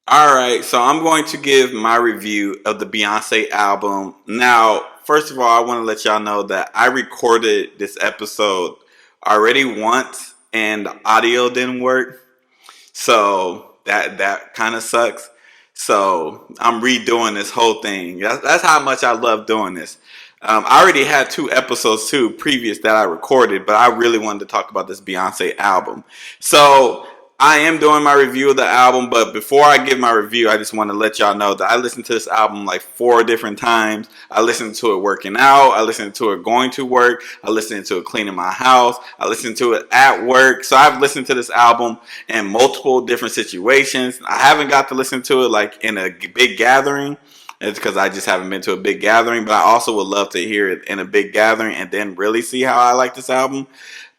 All right, so I'm going to give my review of the Beyonce album. Now, first of all, I want to let y'all know that I recorded this episode already once and the audio didn't work. So that kind of sucks. So I'm redoing this whole thing. That's how much I love doing this. I already had two episodes too previous that I recorded, but I really wanted to talk about this Beyonce album. So I am doing my review of the album, but before I give my review, I just want to let y'all know that I listened to this album like 4 different times. I listened to it working out. I listened to it going to work. I listened to it cleaning my house. I listened to it at work. So I've listened to this album in multiple different situations. I haven't got to listen to it like in a big gathering. It's because I just haven't been to a big gathering, but I also would love to hear it in a big gathering and then really see how I like this album.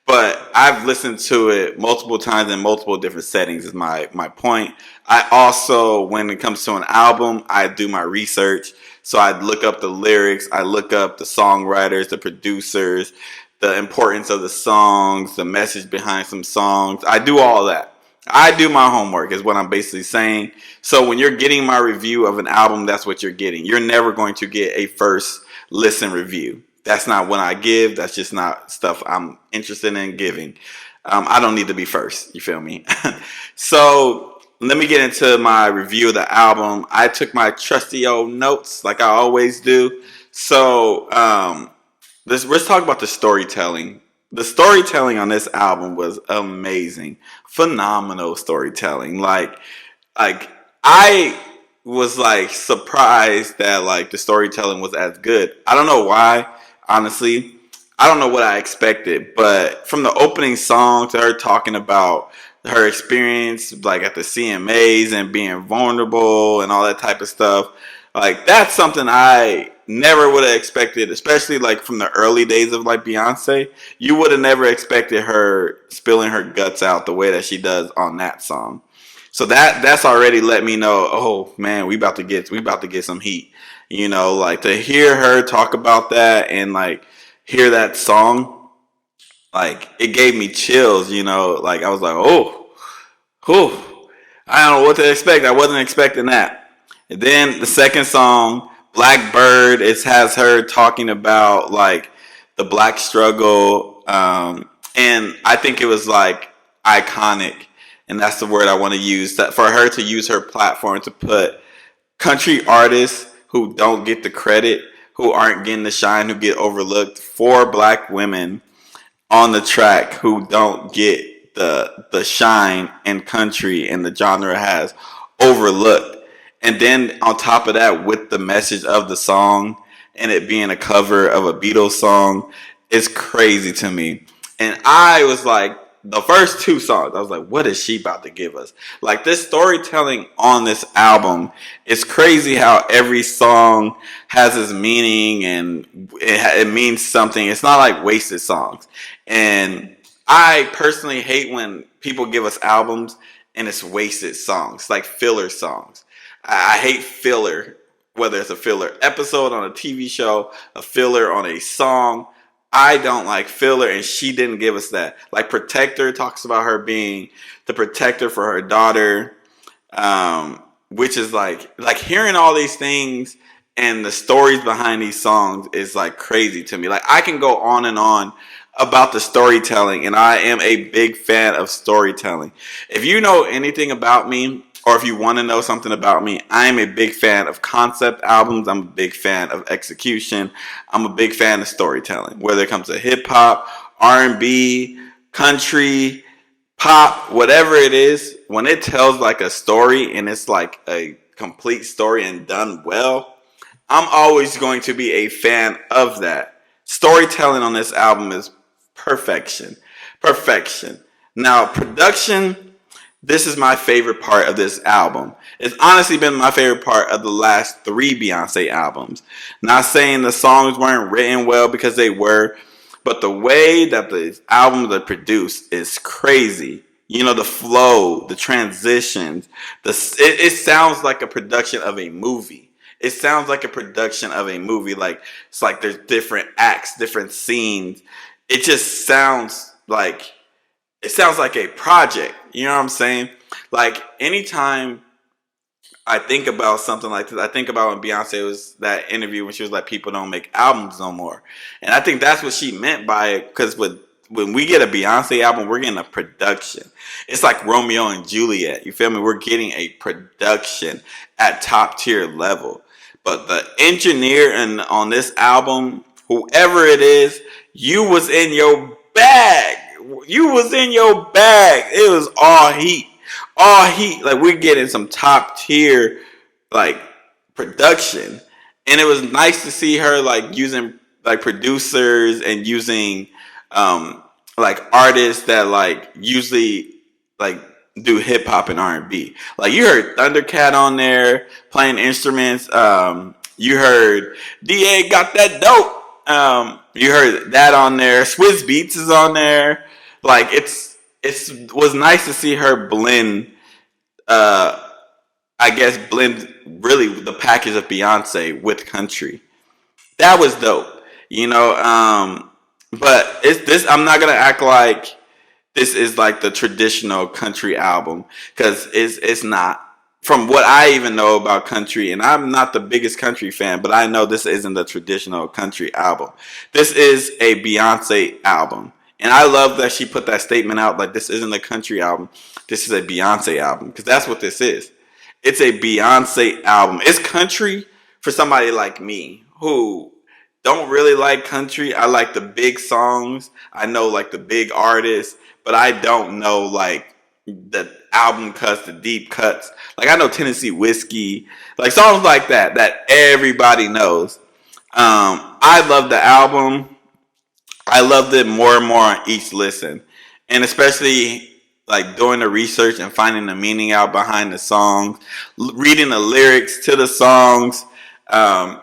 But I've listened to it multiple times in multiple different settings is my point. I also, when it comes to an album, I do my research. So I look up the lyrics, I look up the songwriters, the producers, the importance of the songs, the message behind some songs. I do all that. I do my homework is what I'm basically saying. So when you're getting my review of an album, that's what you're getting. You're never going to get a first listen review. That's not what I give. That's just not stuff I'm interested in giving. I don't need to be first. You feel me? So let me get into my review of the album. I took my trusty old notes like I always do. So let's talk about the storytelling. The storytelling on this album was amazing, phenomenal storytelling. Like I was like surprised that like the storytelling was as good. I don't know why, honestly. I don't know what I expected, but from the opening song to her talking about her experience like at the CMAs and being vulnerable and all that type of stuff, like that's something I never would have expected, especially like from the early days of like Beyonce. You would have never expected her spilling her guts out the way that she does on that song. So that's already let me know, oh man, we about to get some heat. Like to hear her talk about that and like hear that song, like it gave me chills, like I was like, oh, whew, I don't know what to expect. I wasn't expecting that. And then the second song, Blackbird, it has her talking about like the black struggle, and I think it was like iconic, and that's the word I want to use. That for her to use her platform to put country artists who don't get the credit, who aren't getting the shine, who get overlooked, for black women on the track who don't get the shine and country and the genre has overlooked. And then on top of that, with the message of the song and it being a cover of a Beatles song, it's crazy to me. And I was like, the first two songs, I was like, what is she about to give us? Like this storytelling on this album, it's crazy how every song has its meaning and it means something. It's not like wasted songs. And I personally hate when people give us albums and it's wasted songs, like filler songs. I hate filler, whether it's a filler episode on a TV show, a filler on a song. I don't like filler, and she didn't give us that. Like Protector talks about her being the protector for her daughter, which is like hearing all these things and the stories behind these songs is like crazy to me. Like I can go on and on about the storytelling, and I am a big fan of storytelling. If you know anything about me, or if you want to know something about me, I am a big fan of concept albums. I'm a big fan of execution. I'm a big fan of storytelling, whether it comes to hip hop, R&B, country, pop, whatever it is. When it tells like a story and it's like a complete story and done well, I'm always going to be a fan of that. Storytelling on this album is perfection. Perfection. Now, production, this is my favorite part of this album. It's honestly been my favorite part of the last 3 Beyonce albums. Not saying the songs weren't written well, because they were, but the way that the albums are produced is crazy. The flow, the transitions, it sounds like a production of a movie. It sounds like a production of a movie. Like it's like there's different acts, different scenes. It just sounds like a project. You know what I'm saying? Like anytime I think about something like this. I think about when Beyonce was that interview when she was like, "People don't make albums no more," and I think that's what she meant by it. Because when we get a Beyonce album, we're getting a production. It's like Romeo and Juliet. You feel me? We're getting a production at top tier level. But the engineer and on this album, whoever it is, you was in your bag. You was in your bag. It was all heat, all heat. Like we're getting some top tier like production, and it was nice to see her like using like producers and using like artists that like usually like do hip hop and R&B. Like you heard Thundercat on there playing instruments. You heard Da got that dope. You heard that on there. Swiss Beats is on there. Like it's was nice to see her blend. I guess blend really the package of Beyonce with country. That was dope. You know, but it's this. I'm not gonna act like this is like the traditional country album because it's not. From what I even know about country, and I'm not the biggest country fan, but I know this isn't the traditional country album. This is a Beyonce album. And I love that she put that statement out like this isn't a country album. This is a Beyonce album because that's what this is. It's a Beyonce album. It's country for somebody like me who don't really like country. I like the big songs. I know like the big artists, but I don't know like the album cuts, the deep cuts. Like I know Tennessee Whiskey, like songs like that everybody knows. I love the album. I loved it more and more on each listen, and especially like doing the research and finding the meaning out behind the songs, reading the lyrics to the songs, um,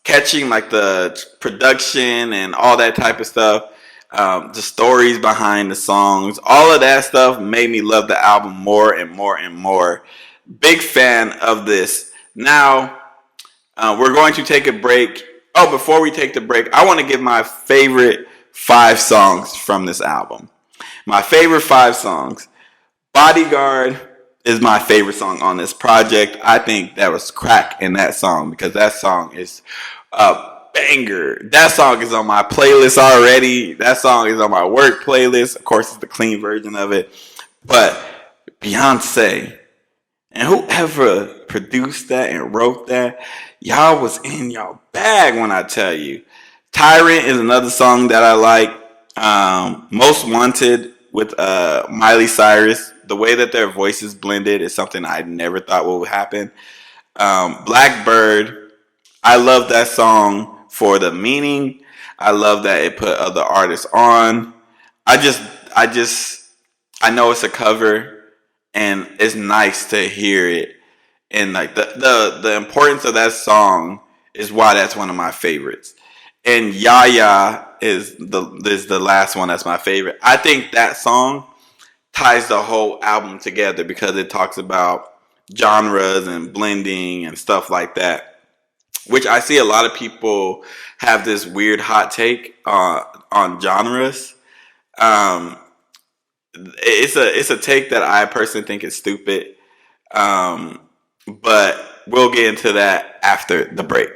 catching like the production and all that type of stuff, the stories behind the songs, all of that stuff made me love the album more and more and more. Big fan of this. Now we're going to take a break. Oh, before we take the break, I want to give my favorite 5 songs from this album. My favorite 5 songs. Bodyguard is my favorite song on this project. I think that was crack in that song because that song is a banger. That song is on my playlist already. That song is on my work playlist. Of course, it's the clean version of it. But Beyonce and whoever produced that and wrote that, y'all was in y'all bag when I tell you. Tyrant is another song that I like. Most Wanted with Miley Cyrus. The way that their voices blended is something I never thought would happen. Blackbird. I love that song for the meaning. I love that it put other artists on. I just, I just, I know it's a cover, and it's nice to hear it. And like the importance of that song is why that's one of my favorites. And Yaya is the last one that's my favorite. I think that song ties the whole album together because it talks about genres and blending and stuff like that. Which I see a lot of people have this weird hot take on genres. Um, it's a take that I personally think is stupid. Um, but we'll get into that after the break.